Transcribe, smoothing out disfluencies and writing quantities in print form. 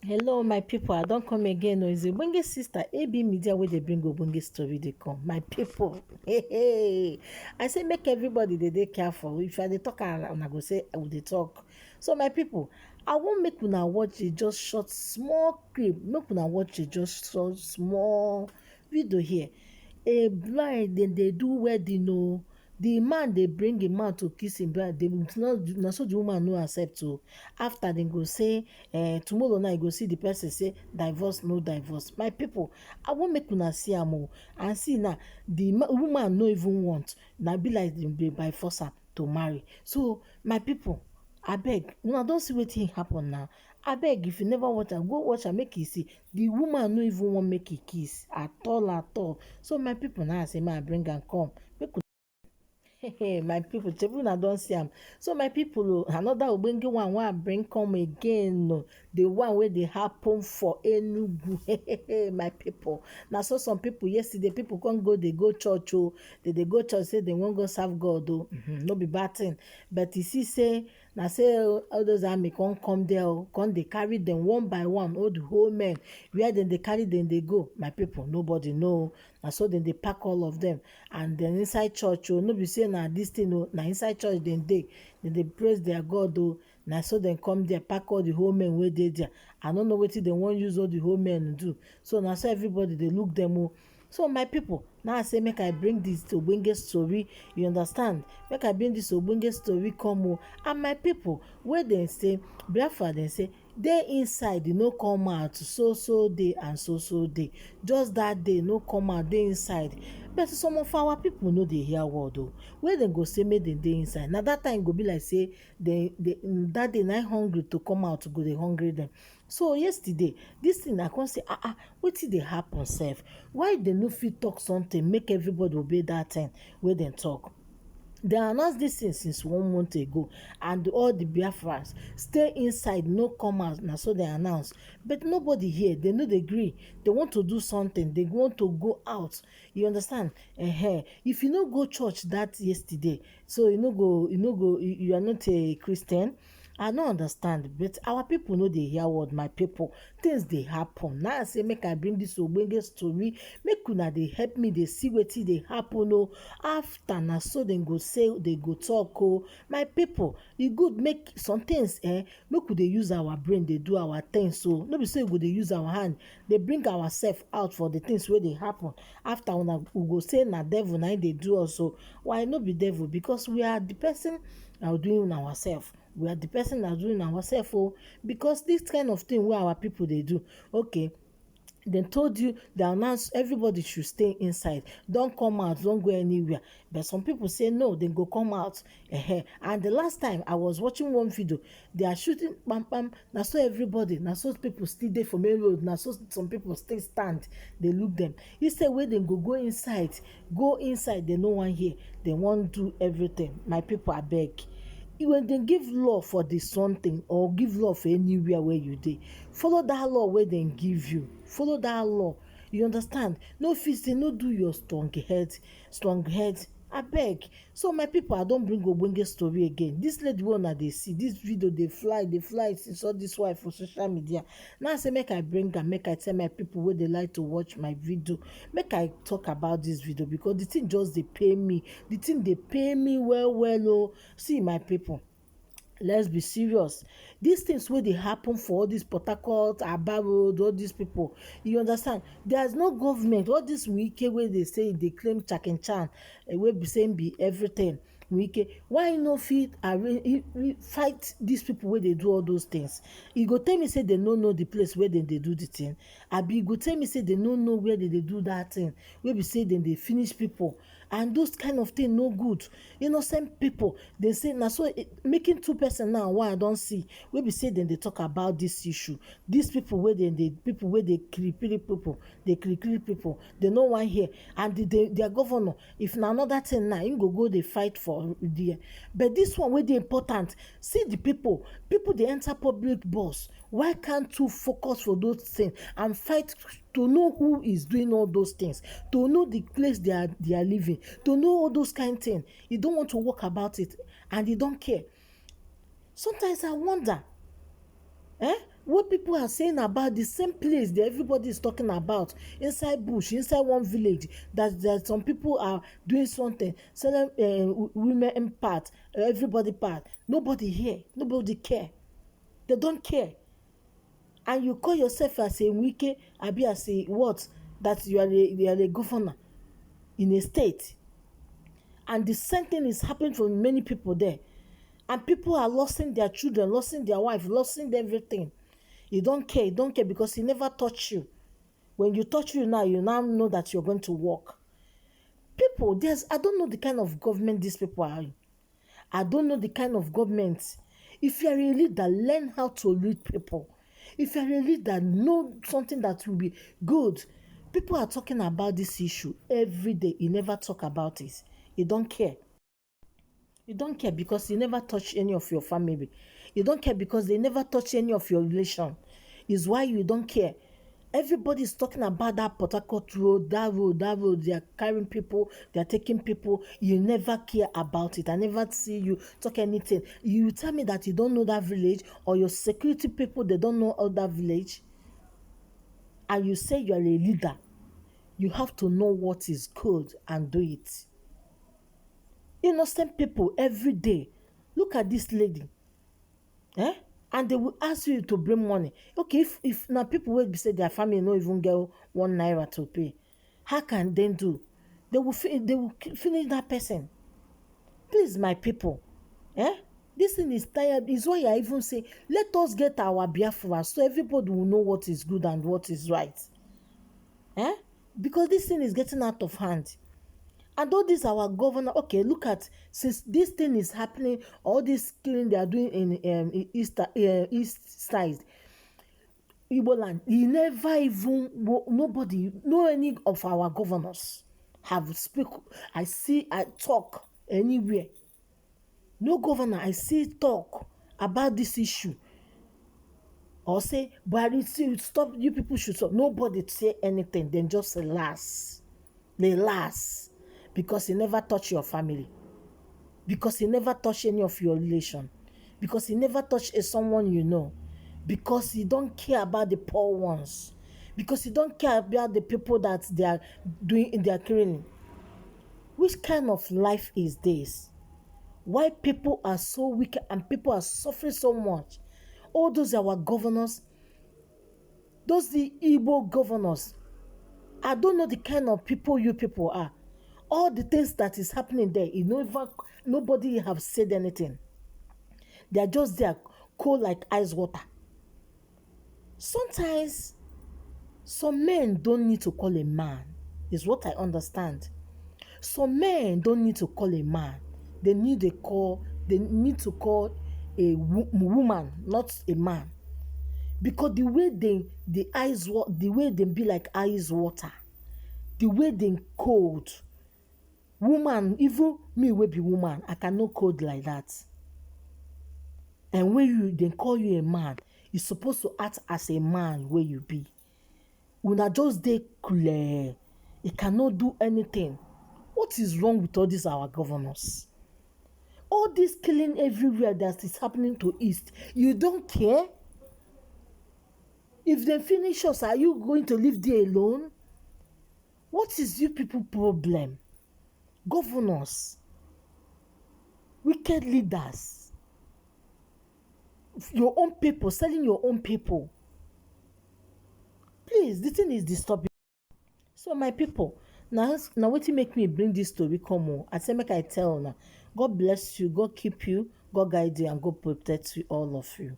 Hello my people, I don't come again. It's ogbonge sister AB Media where they bring ogbonge story they come. My people, hey. I say make everybody dey careful. If I dey talk and I go say I will dey talk. So my people, I won't make una watch a just short small clip. Make una watch a just short small video here. A blind then they do wedding o. The man dey bring a man to kiss him bride, na so the woman no accept o. After dem go say tomorrow night you go see the person say divorce no divorce. My people, I wan make una see am o, and see now the woman no even want, na be like dem dey by force am to marry. So my people, abeg una don see wetin happen now. Abeg if you never watch am, go watch am make you see. The woman no even wan make e kiss at all at all. So my people, now I say make I bring am come make hey, my people, shebi una don see am. So my people, another ogbonge one wey I bring come again o, the one wey dey happen for Enugu. My people, na so some people yesterday people come dey go church o. Dey go church say dem wan go serve God o. No be bad thing, but you see say na say all those army come there o, come dey carry dem one by one, all the whole men where dem dey carry dem dey go. My people, nobody know. Na so dem dey pack all of them, and then inside church o, no be say na this thing o, na inside church dem dey praise their God o. Na so dem come there pack all the whole men wey dey there. I no know wetin dem wan use all the whole men do. So na so everybody dey look dem o. So my people, now I say make I bring this ogbonge story, you understand, make I bring this ogbonge story come o. And my people, wey dem say Biafra, dem say dey inside e no come out so day and so day, just that day no come out dey inside. But some of our people no dey hear word o. Wey dem go say make dem dey inside, na that time go be like say that day na hungry to come out go dey hungry dem. So yesterday this thing I come say wetin dey happen sef? Why dem no fit talk something make everybody obey that thing wey dem talk? Dem announce dis thing since 1 month ago, and all the Biafrans stay inside no come out. Na so dem announce, but nobody hear. Dem no dey gree. They want to do something, they want to go out, you understand. If you no go church that yesterday, so you are not a Christian. I no understand, but our people no dey hear word. My people, things dey happen. Now I say make I bring this ogbonge story, make una dey help me dey see wetin dey happen o. After na so dem go say they go talk o. My people, e good make some things make we dey use our brain dey do our things o. No be say we go dey use our hand dey bring ourselves out for the things wey dey happen. After we go say na devil na im dey do us o. Why no be devil? Because we are the person are doing ourselves. We are the person that doing ourselves o. Because this kind of thing wey our people dey do, okay, dem told you, they announce everybody should stay inside, don't come out, don't go anywhere. But some people say no, dem go come out. And the last time I was watching one video, they are shooting pam pam. Na so everybody, na so people still dey for main road, na so some people still stand dey look them. Instead wey dem go inside, they no wan hear, they wan do everything. My people, abeg, when dem give law for the something or give law for anywhere where you dey, follow that law wey dem give you. Follow that law, you understand. No fit say no do your strong head abeg. So my people, I don bring ogbonge story again. This lady wey una dey see, this video dey fly since all this while for social media. Now I say make I bring am, make I tell my people wey dey like to watch my video, make I talk about this video, because the thing just dey pain me. The thing dey pain me well o. See my people, let's be serious. These things wey dey happen for all this Port Harcourt, Aba Road, all these people, you understand, there's no government. All this Wike wey dey say dey claim Chakenchan, wey be saying be everything. Wike, why no fit fight these people wey dey do all those things? You go tell me say they no know the place where dem dey do the thing? Abi you go tell me say they no know where they dey do that thing wey be say dem dey finish people? And those kind of thing no good. Innocent people, they say na so making two person now. Why I don see wey be say dem dey talk about this issue. These people wey dey kirikiri people, they no wan hear. And their governor, if na another thing now, im go dey fight for there. But this one wey dey important, see the people dey enter public bus. Why can't you focus for those things and fight to know who is doing all those things, to know the place they are living, to know all those kind of things? You don't want to work about it, and you don't care. Sometimes I wonder, What people are saying about the same place that everybody is talking about, inside bush, inside one village, that some people are doing something, selling women part, everybody part. Nobody here, nobody care. They don't care. And you call yourself as a wike, abi as a what? That you are a governor in a state. And the same thing is happening for many people there. And people are losing their children, losing their wife, losing everything. You don't care because he never touched you. When you touch you now know that you're going to work. People, I don't know the kind of government these people are in. I don't know the kind of government. If you're a leader, learn how to lead people. If you're a leader, know something that will be good. People are talking about this issue every day. You never talk about it. You don't care. You don't care because you never touch any of your family. You don't care because they never touch any of your relation. Is why you don't care. Everybody is talking about that Port Harcourt road, that road, that road. They are carrying people, they are taking people. You never care about it. I never see you talk anything. You tell me that you don't know that village, or your security people, they don't know all that village. And you say you are a leader. You have to know what is good and do it. Innocent people every day. Look at this lady. Eh? And they will ask you to bring money. Okay, if now people will say their family no even get 1 naira to pay, how can they do? They will finish that person. Please, my people, eh? This thing is tired. Is why I even say let us get our Biafra so everybody will know what is good and what is right. Eh? Because this thing is getting out of hand. And all this our governor, okay, look at, since this thing is happening, all this killing they are doing in east side, Igbo land, he never even, nobody, no any of our governors have speak. I talk anywhere. No governor I see talk about this issue. Or say, but stop, you people should stop. Nobody say anything, then just relax. They last. Because he never touch your family. Because he never touch any of your relation. Because he never touch someone you know. Because he don't care about the poor ones. Because he don't care about the people that they are doing, they are killing. Which kind of life is this? Why people are so wicked and people are suffering so much? All those our governors, those the Igbo governors, I don't know the kind of people you people are. All the things that is happening there, nobody have said anything. They are just there, cold like ice water. Sometimes, some men don't need to call a man, is what I understand. Some men don't need to call a man. They need to call a woman, not a man. Because the way the way they be like ice water, the way they cold, woman, even me will be woman, I cannot code like that. And when they call you a man, you're supposed to act as a man where you be. Una just dey clear. He cannot do anything. What is wrong with all these our governors? All this killing everywhere that is happening to East, you don't care? If they finish us, are you going to live there alone? What is you people problem? Governors, wicked leaders, your own people, selling your own people. Please, the thing is disturbing. So my people, now wetin make me bring this story come on. I say make I tell una. God bless you, God keep you, God guide you, and God protect you, all of you.